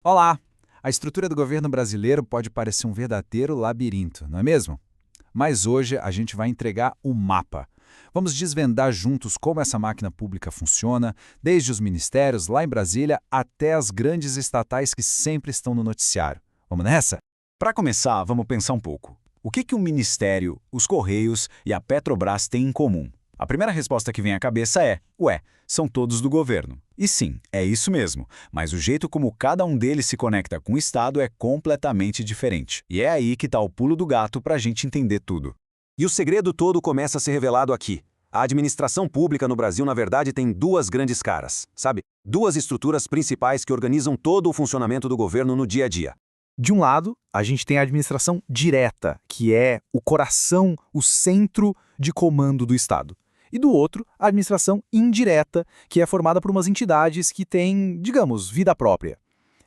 Olá! A estrutura do governo brasileiro pode parecer um verdadeiro labirinto, não é mesmo? Mas hoje a gente vai entregar o mapa. Vamos desvendar juntos como essa máquina pública funciona, desde os ministérios lá em Brasília até as grandes estatais que sempre estão no noticiário. Vamos nessa? Para começar, vamos pensar um pouco. O que o Ministério, os Correios e a Petrobras têm em comum? A primeira resposta que vem à cabeça é: ué, são todos do governo. E sim, é isso mesmo, mas o jeito como cada um deles se conecta com o Estado é completamente diferente. E é aí que está o pulo do gato para a gente entender tudo. E o segredo todo começa a ser revelado aqui. A administração pública no Brasil, na verdade, tem duas grandes caras, sabe? Duas estruturas principais que organizam todo o funcionamento do governo no dia a dia. De um lado, a gente tem a administração direta, que é o coração, o centro de comando do Estado. E do outro, a administração indireta, que é formada por umas entidades que têm, digamos, vida própria.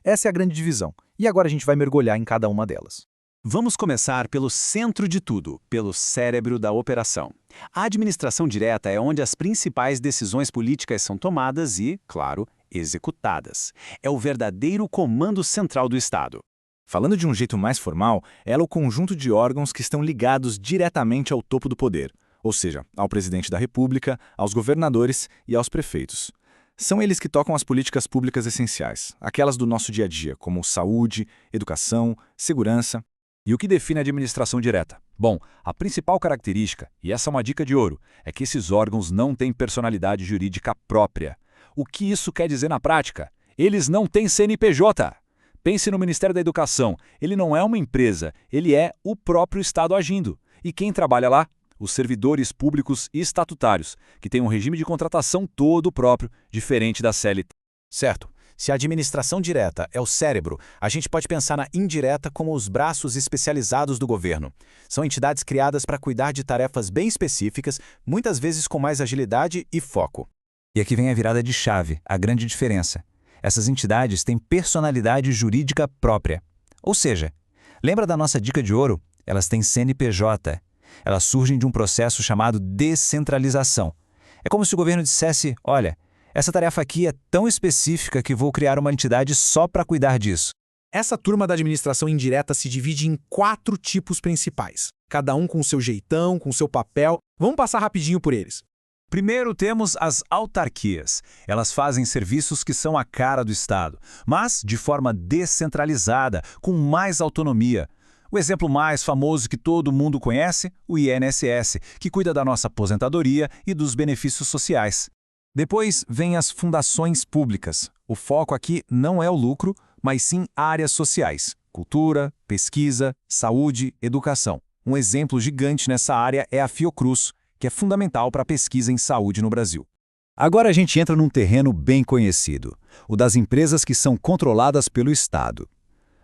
Essa é a grande divisão. E agora a gente vai mergulhar em cada uma delas. Vamos começar pelo centro de tudo, pelo cérebro da operação. A administração direta é onde as principais decisões políticas são tomadas e, claro, executadas. É o verdadeiro comando central do Estado. Falando de um jeito mais formal, ela é o conjunto de órgãos que estão ligados diretamente ao topo do poder, ou seja, ao presidente da República, aos governadores e aos prefeitos. São eles que tocam as políticas públicas essenciais, aquelas do nosso dia a dia, como saúde, educação, segurança. E o que define a administração direta? Bom, a principal característica, e essa é uma dica de ouro, é que esses órgãos não têm personalidade jurídica própria. O que isso quer dizer na prática? Eles não têm CNPJ. Pense no Ministério da Educação. Ele não é uma empresa, ele é o próprio Estado agindo. E quem trabalha lá? Os servidores públicos e estatutários, que têm um regime de contratação todo próprio, diferente da CLT. Certo. Se a administração direta é o cérebro, a gente pode pensar na indireta como os braços especializados do governo. São entidades criadas para cuidar de tarefas bem específicas, muitas vezes com mais agilidade e foco. E aqui vem a virada de chave, a grande diferença. Essas entidades têm personalidade jurídica própria. Ou seja, lembra da nossa dica de ouro? Elas têm CNPJ. Elas surgem de um processo chamado descentralização. É como se o governo dissesse, olha, essa tarefa aqui é tão específica que vou criar uma entidade só para cuidar disso. Essa turma da administração indireta se divide em 4 tipos principais, cada um com seu jeitão, com seu papel. Vamos passar rapidinho por eles. Primeiro temos as autarquias. Elas fazem serviços que são a cara do Estado, mas de forma descentralizada, com mais autonomia. O exemplo mais famoso que todo mundo conhece, o INSS, que cuida da nossa aposentadoria e dos benefícios sociais. Depois vem as fundações públicas. O foco aqui não é o lucro, mas sim áreas sociais, cultura, pesquisa, saúde, educação. Um exemplo gigante nessa área é a Fiocruz, que é fundamental para a pesquisa em saúde no Brasil. Agora a gente entra num terreno bem conhecido, o das empresas que são controladas pelo Estado.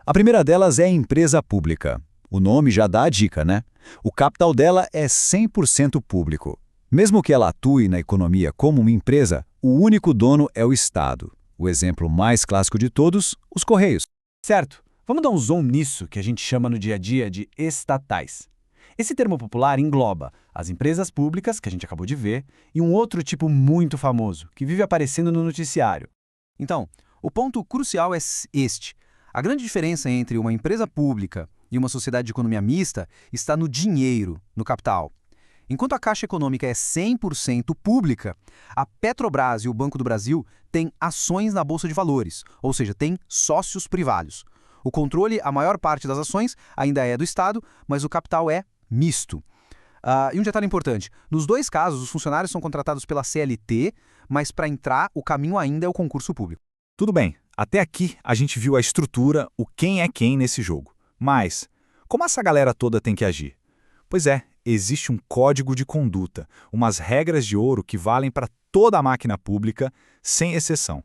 A primeira delas é a empresa pública. O nome já dá a dica, né? O capital dela é 100% público. Mesmo que ela atue na economia como uma empresa, o único dono é o Estado. O exemplo mais clássico de todos, os Correios. Certo, vamos dar um zoom nisso que a gente chama no dia a dia de estatais. Esse termo popular engloba as empresas públicas, que a gente acabou de ver, e um outro tipo muito famoso, que vive aparecendo no noticiário. Então, o ponto crucial é este. A grande diferença entre uma empresa pública e uma sociedade de economia mista está no dinheiro, no capital. Enquanto a Caixa Econômica é 100% pública, a Petrobras e o Banco do Brasil têm ações na Bolsa de Valores, ou seja, têm sócios privados. O controle, a maior parte das ações, ainda é do Estado, mas o capital é misto. E um detalhe importante, nos dois casos, os funcionários são contratados pela CLT, mas para entrar, o caminho ainda é o concurso público. Tudo bem, até aqui a gente viu a estrutura, o quem é quem nesse jogo. Mas, como essa galera toda tem que agir? Pois é, existe um código de conduta, umas regras de ouro que valem para toda a máquina pública, sem exceção.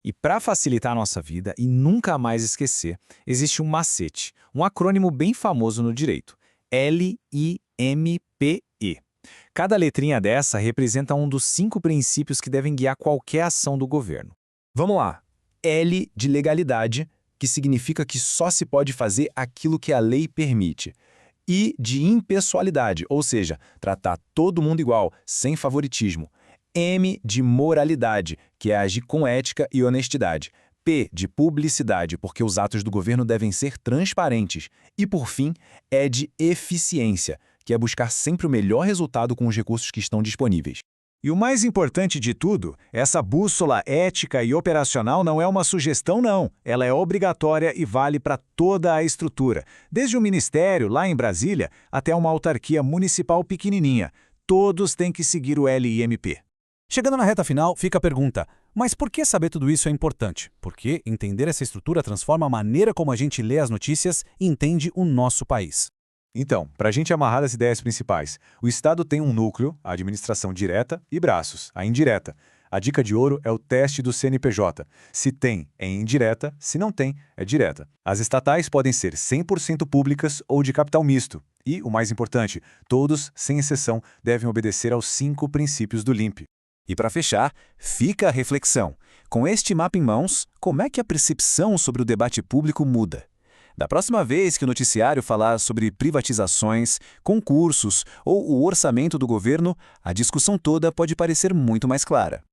E para facilitar a nossa vida e nunca mais esquecer, existe um macete, um acrônimo bem famoso no direito, LIMPE. Cada letrinha dessa representa um dos 5 princípios que devem guiar qualquer ação do governo. Vamos lá. L de legalidade, que significa que só se pode fazer aquilo que a lei permite. I de impessoalidade, ou seja, tratar todo mundo igual, sem favoritismo. M de moralidade, que é agir com ética e honestidade. P de publicidade, porque os atos do governo devem ser transparentes. E, por fim, E de eficiência, que é buscar sempre o melhor resultado com os recursos que estão disponíveis. E o mais importante de tudo, essa bússola ética e operacional não é uma sugestão, não. Ela é obrigatória e vale para toda a estrutura, desde o ministério, lá em Brasília, até uma autarquia municipal pequenininha. Todos têm que seguir o LIMP. Chegando na reta final, fica a pergunta: mas por que saber tudo isso é importante? Porque entender essa estrutura transforma a maneira como a gente lê as notícias e entende o nosso país. Então, para a gente amarrar as ideias principais, o Estado tem um núcleo, a administração direta, e braços, a indireta. A dica de ouro é o teste do CNPJ. Se tem, é indireta, se não tem, é direta. As estatais podem ser 100% públicas ou de capital misto. E, o mais importante, todos, sem exceção, devem obedecer aos 5 princípios do LIMP. E para fechar, fica a reflexão. Com este mapa em mãos, como é que a percepção sobre o debate público muda? Da próxima vez que o noticiário falar sobre privatizações, concursos ou o orçamento do governo, a discussão toda pode parecer muito mais clara.